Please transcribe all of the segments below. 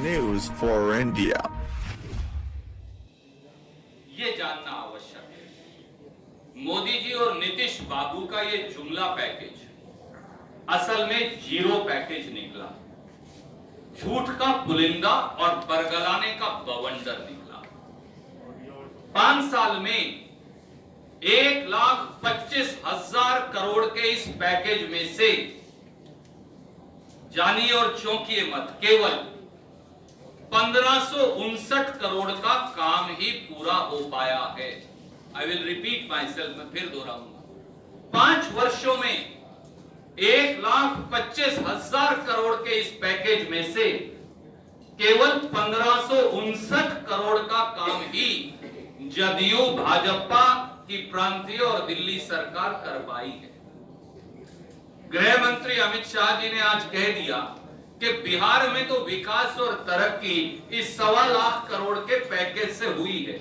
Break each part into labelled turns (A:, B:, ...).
A: News for India.
B: ये जानना आवश्यक है, मोदी जी और नीतीश बाबू का ये जुमला पैकेज असल में जीरो पैकेज निकला, झूठ का पुलिंदा और बरगलाने का बवंडर निकला। 5 साल में 1,25,000 करोड़ के इस पैकेज में से जानिए और चौंकिए मत, केवल 1559 करोड़ का काम ही पूरा हो पाया है। I will repeat my self, मैं फिर दोहराऊंगा। 5 वर्षों में 1,25,000 करोड़ के इस पैकेज में से केवल 1559 करोड़ का काम ही जदयू भाजपा की प्रांतीय और दिल्ली सरकार कर पाई है। गृह मंत्री अमित शाह जी ने आज कह दिया कि बिहार में तो विकास और तरक्की इस 1.25 लाख करोड़ के पैकेज से हुई है।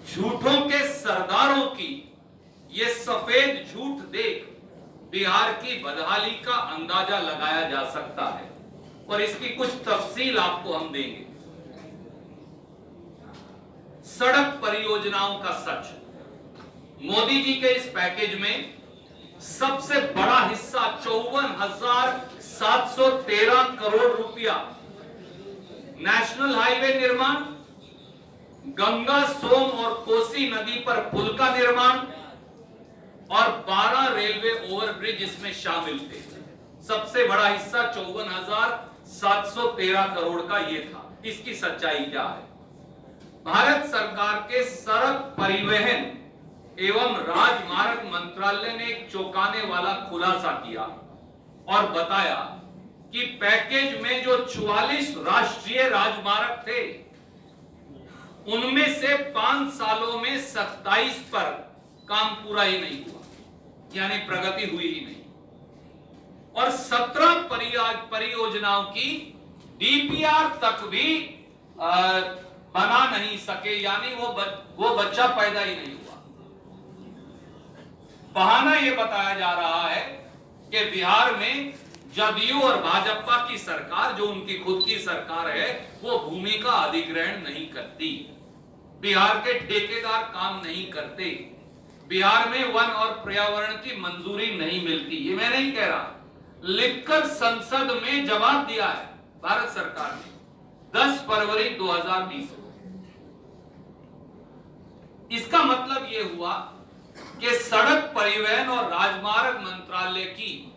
B: झूठों के सरदारों की ये सफेद झूठ देख बिहार की बदहाली का अंदाजा लगाया जा सकता है और इसकी कुछ तफसील आपको हम देंगे। सड़क परियोजनाओं का सच, मोदी जी के इस पैकेज में सबसे बड़ा हिस्सा 54,713 करोड़ रुपया नेशनल हाईवे निर्माण, गंगा, सोम और कोसी नदी पर पुल का निर्माण और 12 रेलवे ओवरब्रिज इसमें शामिल थे। सबसे बड़ा हिस्सा 54,713 करोड़ का ये था। इसकी सच्चाई क्या है? भारत सरकार के सड़क परिवहन एवं राजमार्ग मंत्रालय ने एक चौंकाने वाला खुलासा किया और बताया कि पैकेज में जो 44 राष्ट्रीय राजमार्ग थे उनमें से 5 सालों में 27 पर काम पूरा ही नहीं हुआ, यानी प्रगति हुई ही नहीं, और 17 परियोजनाओं की डीपीआर तक भी बना नहीं सके, यानी वो बच्चा पैदा ही नहीं हुआ। बहाना यह बताया जा रहा है कि बिहार में जदयू और भाजपा की सरकार, जो उनकी खुद की सरकार है, वो भूमि का अधिग्रहण नहीं करती, बिहार के ठेकेदार काम नहीं करते, बिहार में वन और पर्यावरण की मंजूरी नहीं मिलती। ये मैं नहीं कह रहा, लिखकर संसद में जवाब दिया है भारत सरकार ने 10 फरवरी 2020 को। इसका मतलब यह हुआ कि सड़क परिवहन और राजमार्ग मंत्रालय की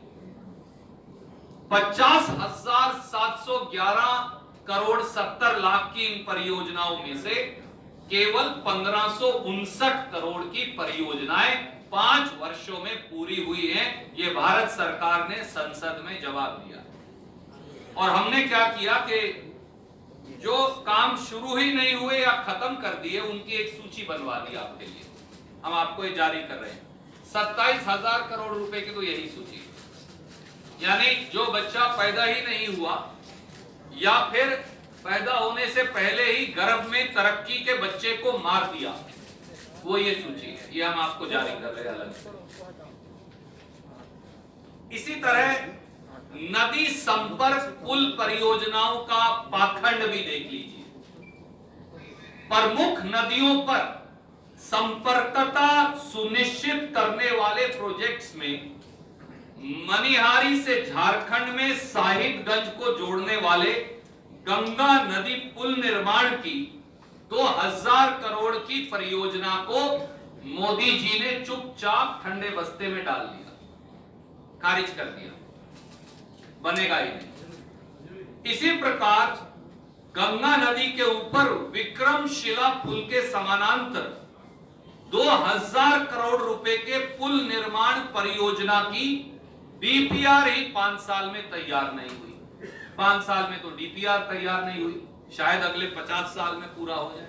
B: 50,711 करोड़ 70 लाख की इन परियोजनाओं में से केवल 1559 करोड़ की परियोजनाएं 5 वर्षों में पूरी हुई हैं। ये भारत सरकार ने संसद में जवाब दिया। और हमने क्या किया कि जो काम शुरू ही नहीं हुए या खत्म कर दिए उनकी एक सूची बनवा दी आपके लिए। हम आपको ये जारी कर रहे हैं। 27,000 करोड़ रुपए की तो यही सूची, यानी जो बच्चा पैदा ही नहीं हुआ या फिर पैदा होने से पहले ही गर्भ में तरक्की के बच्चे को मार दिया, वो ये सूची है। ये हम आपको जारी कर रहे हैं अलग से। इसी तरह नदी संपर्क पुल परियोजनाओं का पाखंड भी देख लीजिए। प्रमुख नदियों पर संपर्कता सुनिश्चित करने वाले प्रोजेक्ट्स में मनिहारी से झारखंड में साहिबगंज को जोड़ने वाले गंगा नदी पुल निर्माण की 2000 करोड़ की परियोजना को मोदी जी ने चुपचाप ठंडे बस्ते में डाल दिया, खारिज कर दिया, बनेगा ही नहीं। इसी प्रकार गंगा नदी के ऊपर विक्रमशिला पुल के समानांतर 2000 करोड़ रुपए के पुल निर्माण परियोजना की डीपीआर ही 5 साल में तैयार नहीं हुई। 5 साल में तो डीपीआर तैयार नहीं हुई, शायद अगले 50 साल में पूरा हो जाए।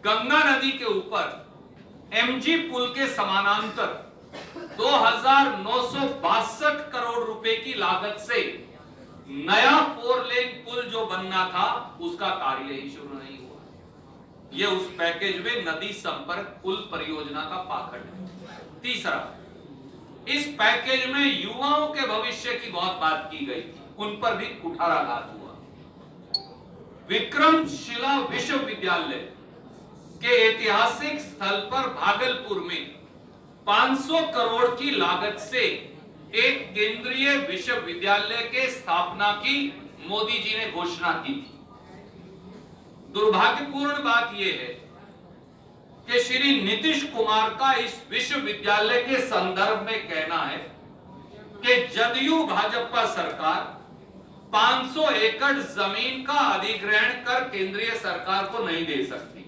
B: गंगा नदी के ऊपर एमजी पुल के समानांतर 2,962 करोड़ रुपए की लागत से नया 4 लेन पुल जो बनना था उसका कार्य ही शुरू नहीं हुआ। यह उस पैकेज में नदी संपर्क पुल परियोजना का पाखंड है। तीसरा, इस पैकेज में युवाओं के भविष्य की बहुत बात की गई थी, उन पर भी कुठाराघात हुआ। विक्रमशिला विश्वविद्यालय के ऐतिहासिक स्थल पर भागलपुर में 500 करोड़ की लागत से एक केंद्रीय विश्वविद्यालय के स्थापना की मोदी जी ने घोषणा की थी। दुर्भाग्यपूर्ण बात यह है कि श्री नीतीश कुमार का इस विश्वविद्यालय के संदर्भ में कहना है कि जदयू भाजपा सरकार 500 एकड़ जमीन का अधिग्रहण कर केंद्रीय सरकार को नहीं दे सकती,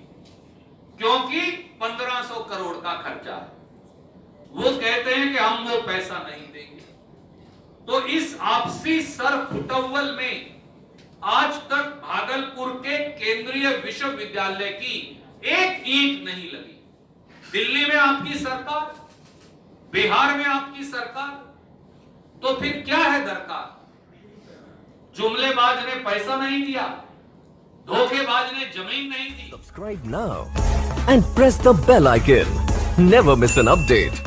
B: क्योंकि 1500 करोड़ का खर्चा है। वो कहते हैं कि हम वो पैसा नहीं देंगे। तो इस आपसी सर फुटअव्वल में आज तक भागलपुर के केंद्रीय विश्वविद्यालय की एक ईंट नहीं लगी। दिल्ली में आपकी सरकार, बिहार में आपकी सरकार, तो फिर क्या है दरकार? जुमलेबाज ने पैसा नहीं दिया, धोखेबाज ने जमीन नहीं दी।
C: Subscribe now and press the bell icon. Never miss an update.